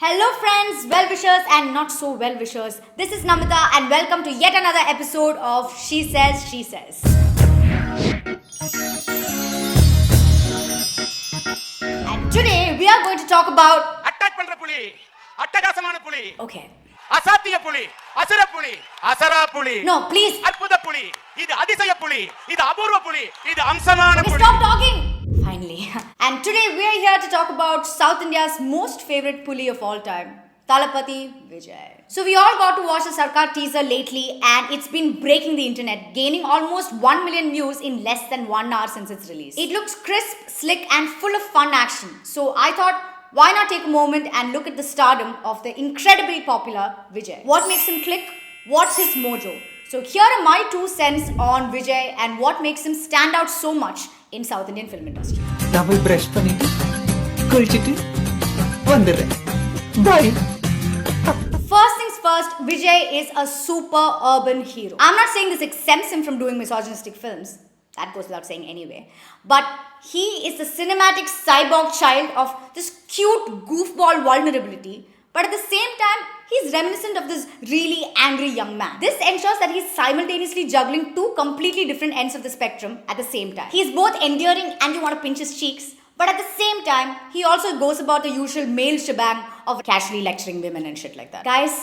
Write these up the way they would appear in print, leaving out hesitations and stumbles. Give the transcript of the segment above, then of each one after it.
Hello friends, well-wishers and not so well-wishers. This is Namita and welcome to yet another episode of She Says, She Says. And today we are going to talk about... attack பண்ற புலி, அட்டகாசமான புலி. Okay. அசாத்திய புலி, அசுர புலி, அசரா புலி. No, please. அற்புத புலி, இது அதிசய புலி, இது அபூர்வ புலி, இது அம்சமான Okay, புலி. stop talking. Finally. And today we are here to talk about South India's most favorite puli of all time, Thalapathy Vijay. So we all got to watch the Sarkar teaser lately and it's been breaking the internet, gaining almost 1 million views in less than 1 hour since its release. It looks crisp, slick and full of fun action. So I thought, why not take a moment and look at the stardom of the incredibly popular Vijay. What makes him click? What's his mojo? So here are my 2 cents on Vijay and what makes him stand out so much in South Indian film industry. Double brush பண்ணிட்டு குளிச்சிட்டு வந்துறேன். Bye. First things first, Vijay is a super urban hero. I'm not saying this exempts him from doing misogynistic films. That goes without saying anyway. But he is the cinematic cyborg child of this cute goofball vulnerability. But at the same time, he's reminiscent of this really angry young man. This ensures that he's simultaneously juggling 2 completely different ends of the spectrum at the same time. He's both endearing and you want to pinch his cheeks. But at the same time, he also goes about the usual male shebang of casually lecturing women and shit like that. Guys,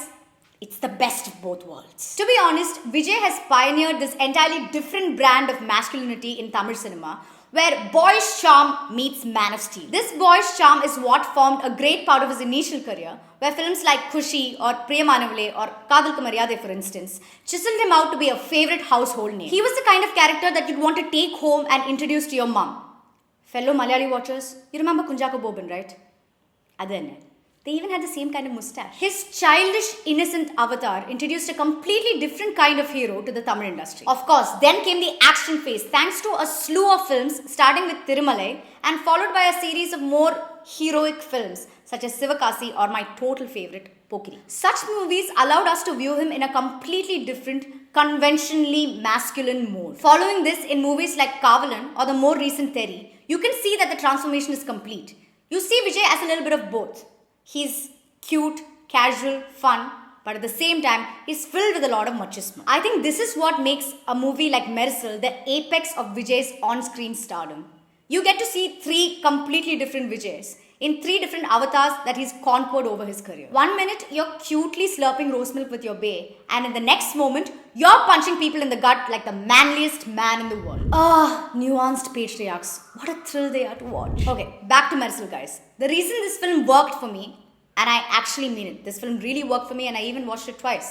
it's the best of both worlds. To be honest, Vijay has pioneered this entirely different brand of masculinity in Tamil cinema, where boyish charm meets Man of Steel. This boyish charm is what formed a great part of his initial career, where films like Khushi or Priyamanavale or Kadalku Maryade, for instance, chiseled him out to be a favorite household name. He was the kind of character that you'd want to take home and introduce to your mum. Fellow Malayali watchers, you remember Kunjako Boban, right? Adane. They even had the same kind of mustache. His childish, innocent avatar introduced a completely different kind of hero to the Tamil industry. Of course, then came the action phase thanks to a slew of films starting with Thirumalai and followed by a series of more heroic films such as Sivakasi or my total favorite, Pokiri. Such movies allowed us to view him in a completely different, conventionally masculine mode. Following this in movies like Kavalan or the more recent Theri, you can see that the transformation is complete. You see Vijay as a little bit of both. He's cute, casual, fun, but at the same time, he's filled with a lot of machismo. I think this is what makes a movie like Mersal the apex of Vijay's on-screen stardom. You get to see 3 completely different Vijays in 3 different avatars that he's conquered over his career. 1 minute, you're cutely slurping rose milk with your bae, and in the next moment, you're punching people in the gut like the manliest man in the world. Nuanced patriarchs. What a thrill they are to watch. Okay, back to Mersal, guys. The reason this film worked for me, and I actually mean it, this film really worked for me and I even watched it twice.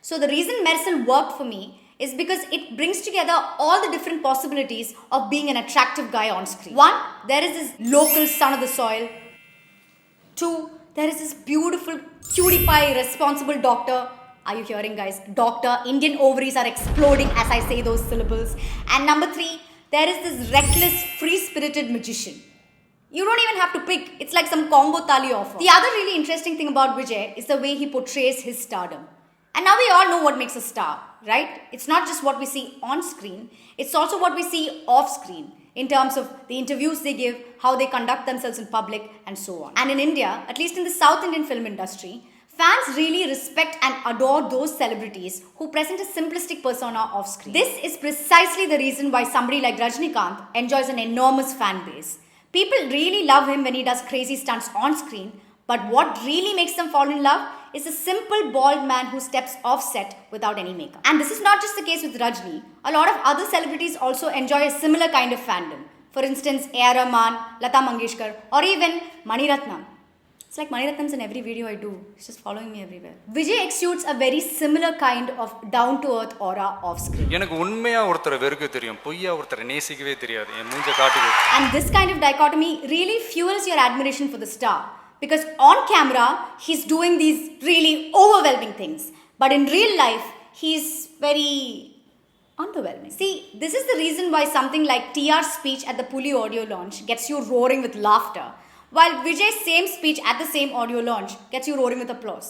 So the reason Mersal worked for me is because it brings together all the different possibilities of being an attractive guy on screen. 1, there is this local son of the soil. 2, there is this beautiful cutie pie responsible doctor. Are you hearing, guys? Doctor, Indian ovaries are exploding as I say those syllables. And number 3, there is this reckless, free-spirited magician. You don't even have to pick. It's like some combo thali offer. The other really interesting thing about Vijay is the way he portrays his stardom. And now we all know what makes a star, right? It's not just what we see on screen. It's also what we see off screen in terms of the interviews they give, how they conduct themselves in public, and so on. And in India, at least in the South Indian film industry, fans really respect and adore those celebrities who present a simplistic persona off screen. This is precisely the reason why somebody like Rajinikanth enjoys an enormous fan base. People really love him when he does crazy stunts on screen, but what really makes them fall in love is a simple bald man who steps off set without any makeup. And this is not just the case with Rajni. A lot of other celebrities also enjoy a similar kind of fandom. For instance, A.R. Rahman, Lata Mangeshkar, or even Mani Ratnam. It's like Mani Ratnam's in every video I do. He's just following me everywhere. Vijay exudes a very similar kind of down-to-earth aura off-screen. எனக்கு உண்மையா ஒருத்தரை வெறுக்க தெரியும், பொய்யா ஒருத்தரை நேசிக்கவே தெரியாது. என் மூஞ்ச காட்டுது. And this kind of dichotomy really fuels your admiration for the star. Because on camera, he's doing these really overwhelming things. But in real life, he's very underwhelming. See, this is the reason why something like TR's speech at the Puli audio launch gets you roaring with laughter, while Vijay's same speech at the same audio launch gets you roaring with applause.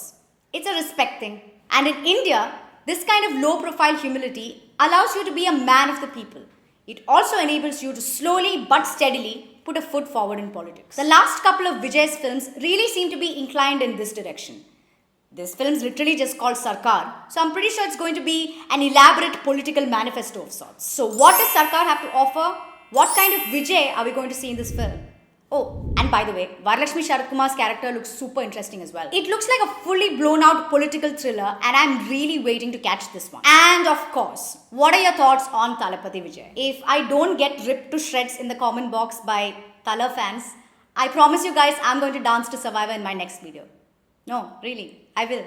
It's a respect thing. And in India, this kind of low-profile humility allows you to be a man of the people. It also enables you to slowly but steadily put a foot forward in politics. The last couple of Vijay's films really seem to be inclined in this direction. This film's literally just called Sarkar, so I'm pretty sure it's going to be an elaborate political manifesto of sorts. So what does Sarkar have to offer? What kind of Vijay are we going to see in this film? Oh, and by the way, Varalakshmi Sharatkumar's character looks super interesting as well. It looks like a fully blown out political thriller and I'm really waiting to catch this one. And of course, what are your thoughts on Thalapathy Vijay? If I don't get ripped to shreds in the comment box by Thala fans, I promise you guys I'm going to dance to Survivor in my next video. No, really, I will.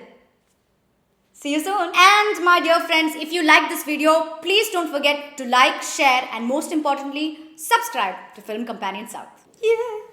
See you soon. And my dear friends, if you like this video, please don't forget to like, share and most importantly, subscribe to Film Companion South. Yeah.